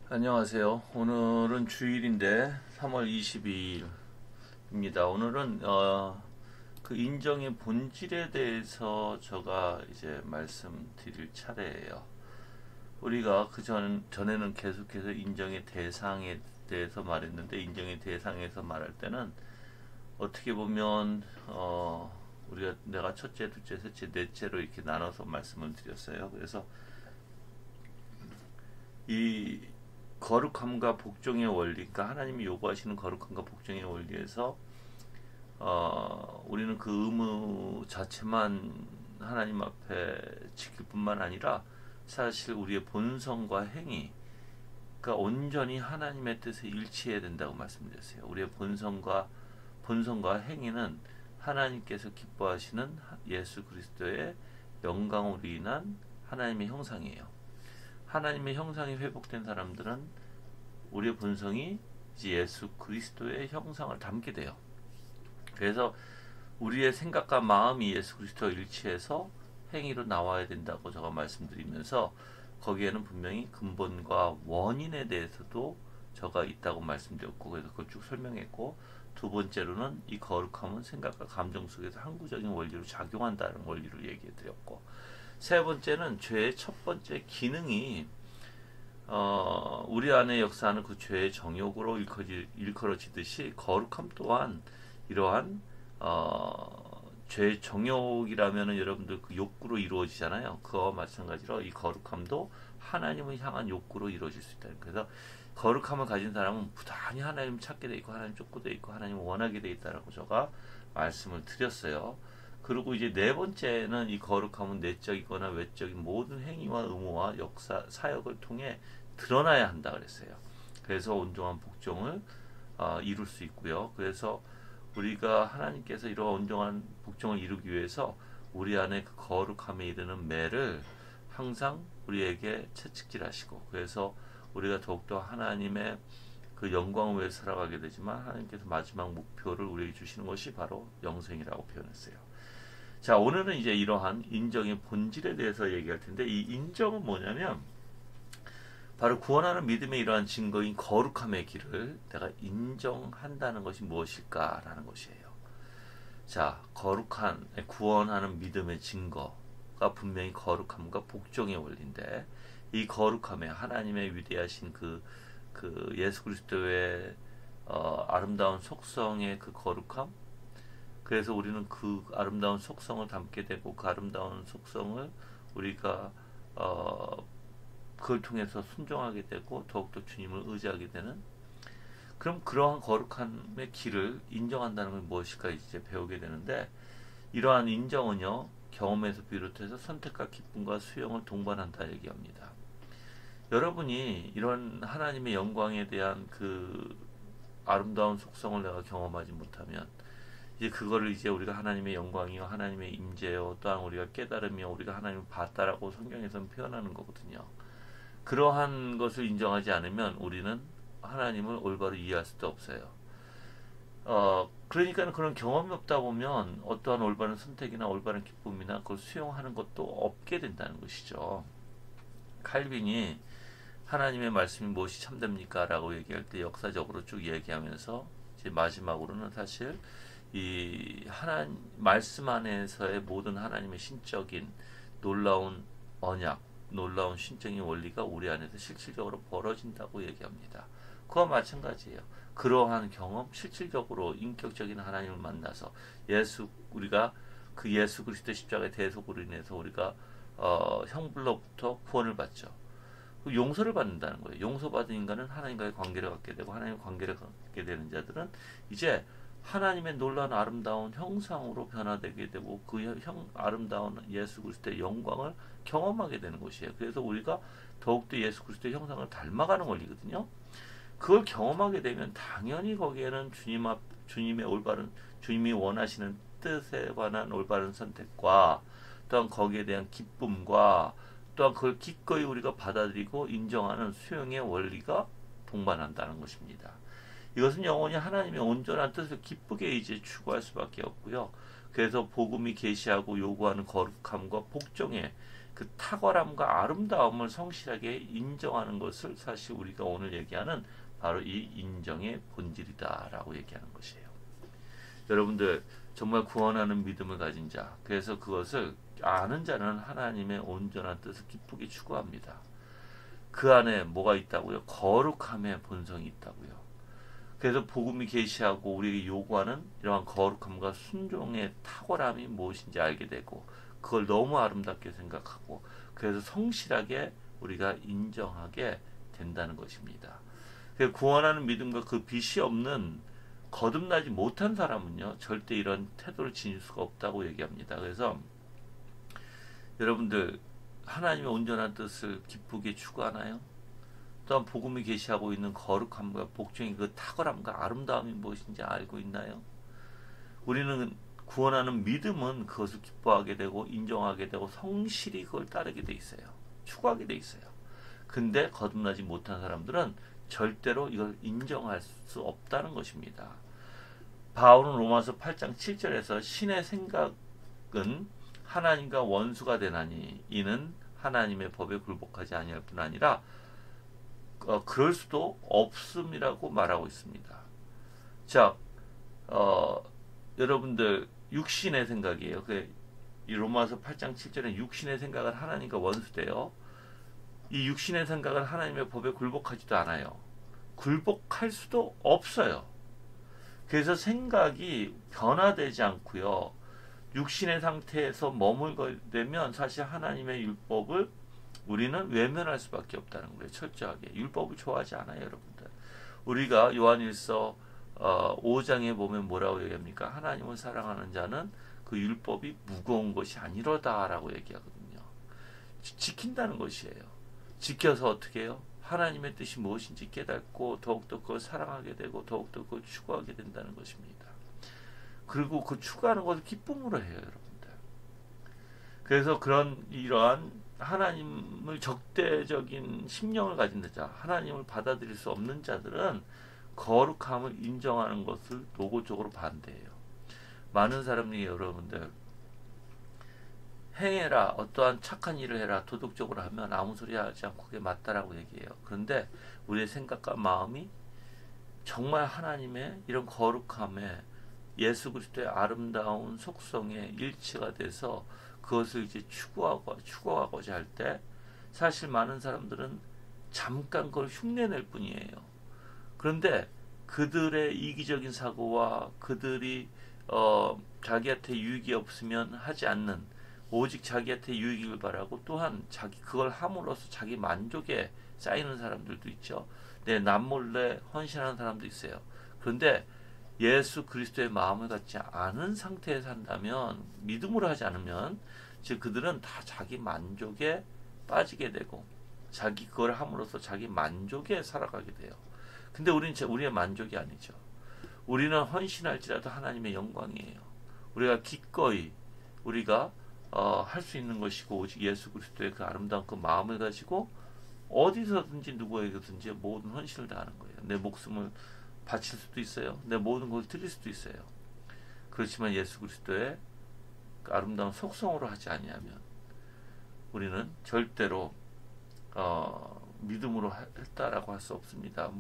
안녕하세요. 오늘은 주일인데 3월 22일입니다. 오늘은 그 인정의 본질에 대해서 제가 이제 말씀드릴 차례예요. 우리가 전에는 계속해서 인정의 대상에 대해서 말했는데, 인정의 대상에서 말할 때는 어떻게 보면 우리가 내가 첫째, 둘째, 셋째, 넷째로 이렇게 나눠서 말씀을 드렸어요. 그래서 이 거룩함과 복종의 원리, 그러니까 하나님이 요구하시는 거룩함과 복종의 원리에서 우리는 그 의무 자체만 하나님 앞에 지킬 뿐만 아니라 사실 우리의 본성과 행위, 그러니까 온전히 하나님의 뜻에 일치해야 된다고 말씀드렸어요. 우리의 본성과 행위는 하나님께서 기뻐하시는 예수 그리스도의 영광으로 인한 하나님의 형상이에요. 하나님의 형상이 회복된 사람들은 우리의 본성이 이제 예수 그리스도의 형상을 담게 돼요. 그래서 우리의 생각과 마음이 예수 그리스도와 일치해서 행위로 나와야 된다고 제가 말씀드리면서, 거기에는 분명히 근본과 원인에 대해서도 제가 있다고 말씀드렸고, 그래서 그걸 쭉 설명했고, 두 번째로는 이 거룩함은 생각과 감정 속에서 항구적인 원리로 작용한다는 원리를 얘기해 드렸고, 세 번째는 죄의 첫 번째 기능이 우리 안에 역사하는 그 죄의 정욕으로 일컬어지듯이 거룩함 또한 이러한 죄의 정욕이라면은 여러분들 그 욕구로 이루어지잖아요. 그와 마찬가지로 이 거룩함도 하나님을 향한 욕구로 이루어질 수 있다. 그래서 거룩함을 가진 사람은 부단히 하나님 찾게 돼 있고, 하나님 쫓고 돼 있고, 하나님 원하게 돼 있다라고 제가 말씀을 드렸어요. 그리고 이제 네 번째는 이 거룩함은 내적이거나 외적인 모든 행위와 의무와 역사, 사역을 통해 드러나야 한다 그랬어요. 그래서 온전한 복종을 이룰 수 있고요. 그래서 우리가 하나님께서 이러한 온전한 복종을 이루기 위해서 우리 안에 그 거룩함에 이르는 매를 항상 우리에게 채찍질하시고, 그래서 우리가 더욱더 하나님의 그 영광을 위해 살아가게 되지만, 하나님께서 마지막 목표를 우리에게 주시는 것이 바로 영생이라고 표현했어요. 자, 오늘은 이제 이러한 인정의 본질에 대해서 얘기할 텐데, 이 인정은 뭐냐면 바로 구원하는 믿음의 이러한 증거인 거룩함의 길을 내가 인정한다는 것이 무엇일까라는 것이에요. 자, 구원하는 믿음의 증거가 분명히 거룩함과 복종의 원리인데, 이 거룩함에 하나님의 위대하신 그 예수 그리스도의 아름다운 속성의 그 거룩함, 그래서 우리는 그 아름다운 속성을 담게 되고, 그 아름다운 속성을 우리가 그걸 통해서 순종하게 되고 더욱더 주님을 의지하게 되는, 그럼 그러한 거룩함의 길을 인정한다는 건 무엇일까 이제 배우게 되는데, 이러한 인정은요, 경험에서 비롯해서 선택과 기쁨과 수용을 동반한다 얘기합니다. 여러분이 이런 하나님의 영광에 대한 그 아름다운 속성을 내가 경험하지 못하면, 이제 그거를 이제 우리가 하나님의 영광이요, 하나님의 임재요, 또한 우리가 깨달으며 우리가 하나님을 봤다라고 성경에서는 표현하는 거거든요. 그러한 것을 인정하지 않으면 우리는 하나님을 올바로 이해할 수도 없어요. 그러니까 그런 경험이 없다 보면 어떠한 올바른 선택이나 올바른 기쁨이나 그걸 수용하는 것도 없게 된다는 것이죠. 칼빈이 하나님의 말씀이 무엇이 참됩니까? 라고 얘기할 때 역사적으로 쭉 얘기하면서 이제 마지막으로는 사실 이 말씀 안에서의 모든 하나님의 신적인 놀라운 언약, 놀라운 신적인 원리가 우리 안에서 실질적으로 벌어진다고 얘기합니다. 그와 마찬가지예요. 그러한 경험, 실질적으로 인격적인 하나님을 만나서 우리가 그 예수 그리스도 십자가의 대속으로 인해서 우리가 형불로부터 구원을 받죠. 용서를 받는다는 거예요. 용서받은 인간은 하나님과의 관계를 갖게 되고, 하나님과 관계를 갖게 되는 자들은 이제 하나님의 놀라운 아름다운 형상으로 변화되게 되고, 그 아름다운 예수 그리스도의 영광을 경험하게 되는 것이에요. 그래서 우리가 더욱더 예수 그리스도의 형상을 닮아가는 원리거든요. 그걸 경험하게 되면 당연히 거기에는 주님이 원하시는 뜻에 관한 올바른 선택과, 또한 거기에 대한 기쁨과, 또한 그걸 기꺼이 우리가 받아들이고 인정하는 수용의 원리가 동반한다는 것입니다. 이것은 영원히 하나님의 온전한 뜻을 기쁘게 이제 추구할 수밖에 없고요. 그래서 복음이 계시하고 요구하는 거룩함과 복종의 그 탁월함과 아름다움을 성실하게 인정하는 것을 사실 우리가 오늘 얘기하는 바로 이 인정의 본질이다라고 얘기하는 것이에요. 여러분들 정말 구원하는 믿음을 가진 자, 그래서 그것을 아는 자는 하나님의 온전한 뜻을 기쁘게 추구합니다. 그 안에 뭐가 있다고요? 거룩함의 본성이 있다고요. 그래서 복음이 계시하고 우리에게 요구하는 이러한 거룩함과 순종의 탁월함이 무엇인지 알게 되고 그걸 너무 아름답게 생각하고 그래서 성실하게 우리가 인정하게 된다는 것입니다. 구원하는 믿음과 그 빛이 없는 거듭나지 못한 사람은요 절대 이런 태도를 지닐 수가 없다고 얘기합니다. 그래서 여러분들 하나님의 온전한 뜻을 기쁘게 추구하나요? 또한 복음이 계시하고 있는 거룩함과 복종의 그 탁월함과 아름다움이 무엇인지 알고 있나요? 우리는 구원하는 믿음은 그것을 기뻐하게 되고 인정하게 되고 성실히 그걸 따르게 돼 있어요. 추구하게 돼 있어요. 근데 거듭나지 못한 사람들은 절대로 이걸 인정할 수 없다는 것입니다. 바울은 로마서 8장 7절에서 신의 생각은 하나님과 원수가 되나니 이는 하나님의 법에 굴복하지 아니할 뿐 아니라 그럴 수도 없음이라고 말하고 있습니다. 자, 여러분들 육신의 생각이에요. 이 로마서 8장 7절에 육신의 생각은 하나님과 원수돼요. 이 육신의 생각은 하나님의 법에 굴복하지도 않아요. 굴복할 수도 없어요. 그래서 생각이 변화되지 않고요. 육신의 상태에서 머물게 되면 사실 하나님의 율법을 우리는 외면할 수밖에 없다는 거예요. 철저하게. 율법을 좋아하지 않아요, 여러분들. 우리가 요한일서 5장에 보면 뭐라고 얘기합니까? 하나님을 사랑하는 자는 그 율법이 무거운 것이 아니로다라고 얘기하거든요. 지킨다는 것이에요. 지켜서 어떻게 해요? 하나님의 뜻이 무엇인지 깨닫고 더욱더 그걸 사랑하게 되고 더욱더 그걸 추구하게 된다는 것입니다. 그리고 그 추구하는 것을 기쁨으로 해요, 여러분들. 그래서 이러한 하나님을 적대적인 심령을 가진 자, 하나님을 받아들일 수 없는 자들은 거룩함을 인정하는 것을 노골적으로 반대해요. 많은 사람들이 여러분들 행해라, 어떠한 착한 일을 해라, 도덕적으로 하면 아무 소리 하지 않고 그게 맞다라고 얘기해요. 그런데 우리의 생각과 마음이 정말 하나님의 이런 거룩함에 예수 그리스도의 아름다운 속성에 일치가 돼서 그것을 이제 추구하고자 할 때 사실 많은 사람들은 잠깐 그걸 흉내낼 뿐이에요. 그런데 그들의 이기적인 사고와 그들이 자기한테 유익이 없으면 하지 않는 오직 자기한테 유익을 바라고 또한 그걸 함으로써 자기 만족에 쌓이는 사람들도 있죠. 내 남몰래 헌신하는 사람도 있어요. 그런데 예수 그리스도의 마음을 갖지 않은 상태에 산다면 믿음으로 하지 않으면 즉 그들은 다 자기 만족에 빠지게 되고 그걸 함으로써 자기 만족에 살아가게 돼요. 근데 우리의 만족이 아니죠. 우리는 헌신할지라도 하나님의 영광이에요. 우리가 기꺼이 우리가 할 수 있는 것이고 오직 예수 그리스도의 그 아름다운 그 마음을 가지고 어디서든지 누구에게든지 모든 헌신을 다하는 거예요. 내 목숨을 바칠 수도 있어요. 내 모든 것을 드릴 수도 있어요. 그렇지만 예수 그리스도의 그 아름다운 속성으로 하지 아니하면 우리는 절대로 믿음으로 했다라고 할 수 없습니다.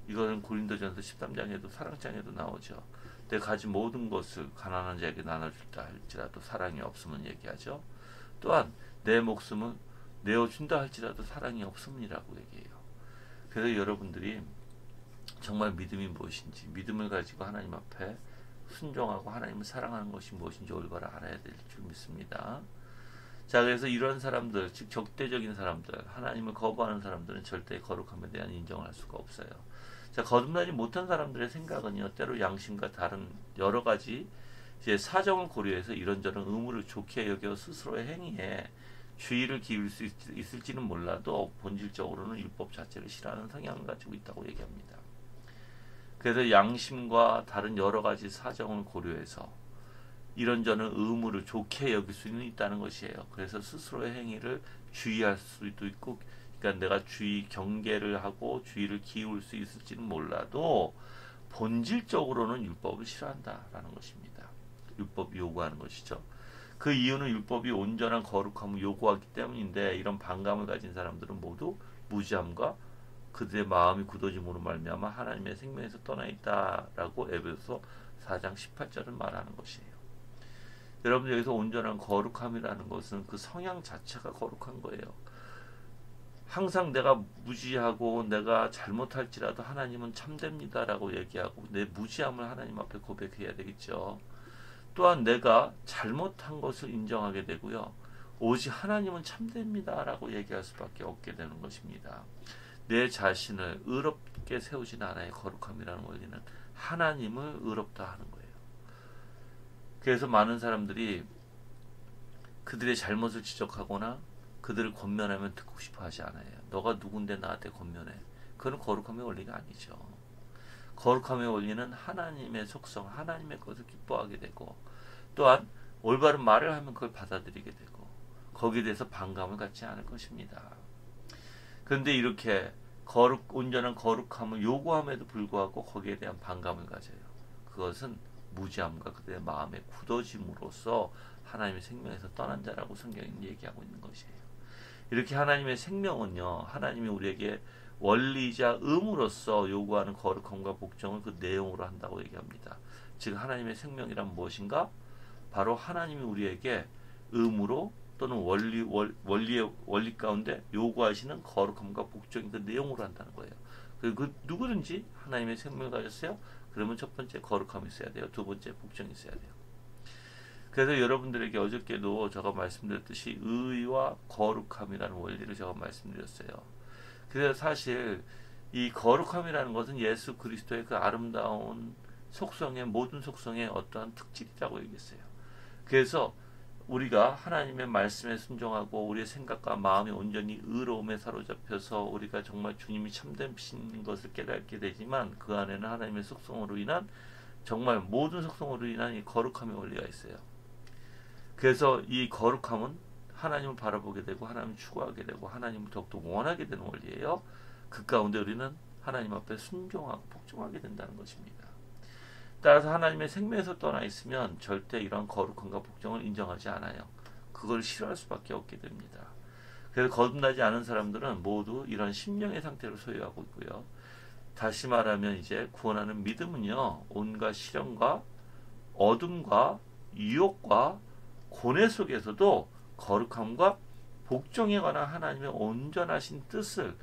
이거는 고린도전서 13장에도 사랑장에도 나오죠. 내가 가진 모든 것을 가난한 자에게 나눠줄다 할지라도 사랑이 없으면 얘기하죠. 또한 내 목숨을 내어준다 할지라도 사랑이 없음이라고 얘기해요. 그래서 여러분들이 정말 믿음이 무엇인지 믿음을 가지고 하나님 앞에 순종하고 하나님을 사랑하는 것이 무엇인지 올바로 알아야 될 줄 믿습니다. 자, 그래서 이런 사람들, 즉 적대적인 사람들, 하나님을 거부하는 사람들은 절대 거룩함에 대한 인정을 할 수가 없어요. 자, 거듭나지 못한 사람들의 생각은요, 때로 양심과 다른 여러 가지 이제 사정을 고려해서 이런저런 의무를 좋게 여겨 스스로의 행위에 주의를 기울일 수 있을지는 몰라도 본질적으로는 율법 자체를 싫어하는 성향을 가지고 있다고 얘기합니다. 그래서 양심과 다른 여러 가지 사정을 고려해서 이런저런 의무를 좋게 여길 수는 있다는 것이에요. 그래서 스스로의 행위를 주의할 수도 있고, 그러니까 내가 경계를 하고 주의를 기울일 수 있을지는 몰라도 본질적으로는 율법을 싫어한다라는 것입니다. 율법 요구하는 것이죠. 그 이유는 율법이 온전한 거룩함을 요구하기 때문인데, 이런 반감을 가진 사람들은 모두 무지함과 그들의 마음이 굳어짐으로 말미암아 하나님의 생명에서 떠나 있다라고 에베소서 4장 18절은 말하는 것이에요. 여러분, 여기서 온전한 거룩함이라는 것은 그 성향 자체가 거룩한 거예요. 항상 내가 무지하고 내가 잘못할지라도 하나님은 참됩니다라고 얘기하고 내 무지함을 하나님 앞에 고백해야 되겠죠. 또한 내가 잘못한 것을 인정하게 되고요. 오직 하나님은 참됩니다라고 얘기할 수밖에 없게 되는 것입니다. 내 자신을 의롭게 세우진 않아요. 거룩함이라는 원리는 하나님을 의롭다 하는 거예요. 그래서 많은 사람들이 그들의 잘못을 지적하거나 그들을 권면하면 듣고 싶어 하지 않아요. 너가 누군데 나한테 권면해. 그건 거룩함의 원리가 아니죠. 거룩함의 원리는 하나님의 속성, 하나님의 것을 기뻐하게 되고, 또한 올바른 말을 하면 그걸 받아들이게 되고, 거기에 대해서 반감을 갖지 않을 것입니다. 그런데 이렇게 온전한 거룩함을 요구함에도 불구하고 거기에 대한 반감을 가져요. 그것은 무지함과 그들의 마음에 굳어짐으로써 하나님의 생명에서 떠난 자라고 성경이 얘기하고 있는 것이에요. 이렇게 하나님의 생명은요, 하나님이 우리에게 원리이자 의무로서 요구하는 거룩함과 복종을 그 내용으로 한다고 얘기합니다. 즉 하나님의 생명이란 무엇인가? 바로 하나님이 우리에게 의무로 또는 원리 가운데 요구하시는 거룩함과 복종이 그 내용으로 한다는 거예요. 그리고 누구든지 하나님의 생명을 가졌어요. 그러면 첫 번째 거룩함이 있어야 돼요. 두 번째 복종이 있어야 돼요. 그래서 여러분들에게 어저께도 제가 말씀드렸듯이 의와 거룩함이라는 원리를 제가 말씀드렸어요. 그래서 사실 이 거룩함이라는 것은 예수 그리스도의 그 아름다운 속성의 모든 속성의 어떠한 특질이라고 얘기했어요. 그래서 우리가 하나님의 말씀에 순종하고 우리의 생각과 마음이 온전히 의로움에 사로잡혀서 우리가 정말 주님이 참되신 것을 깨닫게 되지만 그 안에는 하나님의 속성으로 인한 정말 모든 속성으로 인한 이 거룩함의 원리가 있어요. 그래서 이 거룩함은 하나님을 바라보게 되고 하나님을 추구하게 되고 하나님을 더욱더 원하게 되는 원리예요. 그 가운데 우리는 하나님 앞에 순종하고 복종하게 된다는 것입니다. 따라서 하나님의 생명에서 떠나 있으면 절대 이런 거룩함과 복종을 인정하지 않아요. 그걸 싫어할 수밖에 없게 됩니다. 그래서 거듭나지 않은 사람들은 모두 이런 심령의 상태를 소유하고 있고요. 다시 말하면 이제 구원하는 믿음은요, 온갖 시련과 어둠과 유혹과 고뇌 속에서도 거룩함과 복종에 관한 하나님의 온전하신 뜻을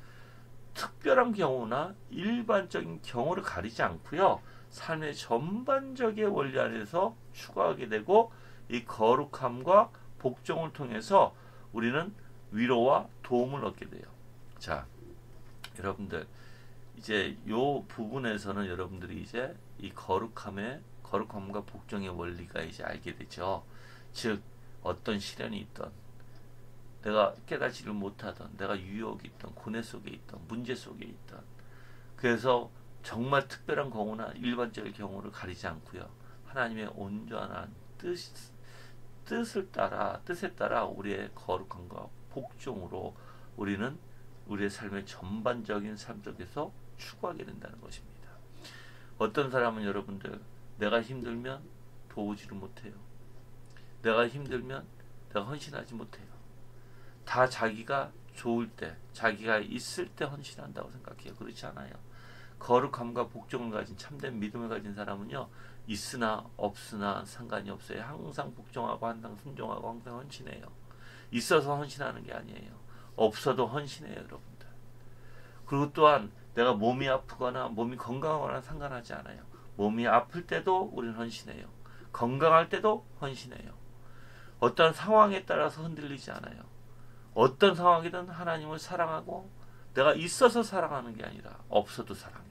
특별한 경우나 일반적인 경우를 가리지 않고요, 삶의 전반적인 원리 안에서 추구하게 되고, 이 거룩함과 복종을 통해서 우리는 위로와 도움을 얻게 돼요. 자, 여러분들 이제 요 부분에서는 여러분들이 이제 이 거룩함과 복종의 원리가 이제 알게 되죠. 즉 어떤 시련이 있던, 내가 깨닫지를 못하던, 내가 유혹이 있던, 고뇌 속에 있던, 문제 속에 있던, 그래서 정말 특별한 경우나 일반적인 경우를 가리지 않고요, 하나님의 온전한 뜻에 따라 우리의 거룩함과 복종으로 우리는 우리의 삶의 전반적인 삶 속에서 추구하게 된다는 것입니다. 어떤 사람은 여러분들, 내가 힘들면 도우지를 못해요. 내가 힘들면 내가 헌신하지 못해요. 다 자기가 좋을 때, 자기가 있을 때 헌신한다고 생각해요. 그렇지 않아요. 거룩함과 복종을 가진 참된 믿음을 가진 사람은요, 있으나 없으나 상관이 없어요. 항상 복종하고 항상 순종하고 항상 헌신해요. 있어서 헌신하는 게 아니에요. 없어도 헌신해요, 여러분들. 그리고 또한 내가 몸이 아프거나 몸이 건강하거나 상관하지 않아요. 몸이 아플 때도 우리는 헌신해요. 건강할 때도 헌신해요. 어떤 상황에 따라서 흔들리지 않아요. 어떤 상황이든 하나님을 사랑하고, 내가 있어서 사랑하는 게 아니라 없어도 사랑해요.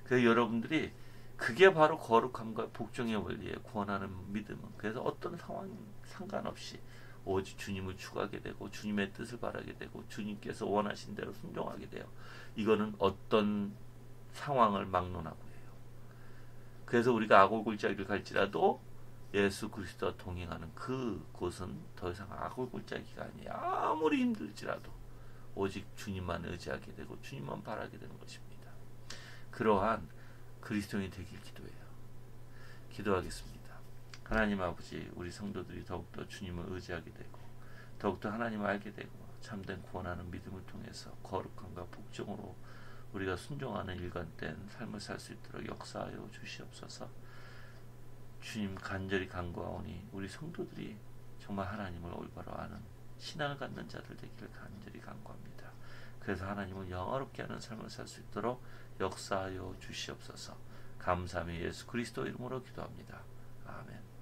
그래서 여러분들이 그게 바로 거룩함과 복종의 원리에 구원하는 믿음은, 그래서 어떤 상황 상관없이 오직 주님을 추구하게 되고 주님의 뜻을 바라게 되고 주님께서 원하신 대로 순종하게 돼요. 이거는 어떤 상황을 막론하고 해요. 그래서 우리가 악골골짜기를 갈지라도 예수 그리스도와 동행하는 그곳은 더 이상 악골골짜기가 아니에요. 아무리 힘들지라도 오직 주님만 의지하게 되고 주님만 바라게 되는 것입니다. 그러한 그리스도인이 되길 기도해요. 기도하겠습니다. 하나님 아버지, 우리 성도들이 더욱더 주님을 의지하게 되고 더욱더 하나님을 알게 되고 참된 구원하는 믿음을 통해서 거룩함과 복종으로 우리가 순종하는 일관된 삶을 살 수 있도록 역사하여 주시옵소서. 주님 간절히 간구하오니 우리 성도들이 정말 하나님을 올바로 아는 신앙을 갖는 자들 되기를 간절히 간구합니다. 그래서 하나님을 영화롭게 하는 삶을 살 수 있도록 역사하여 주시옵소서. 감사하며 예수 그리스도 이름으로 기도합니다. 아멘.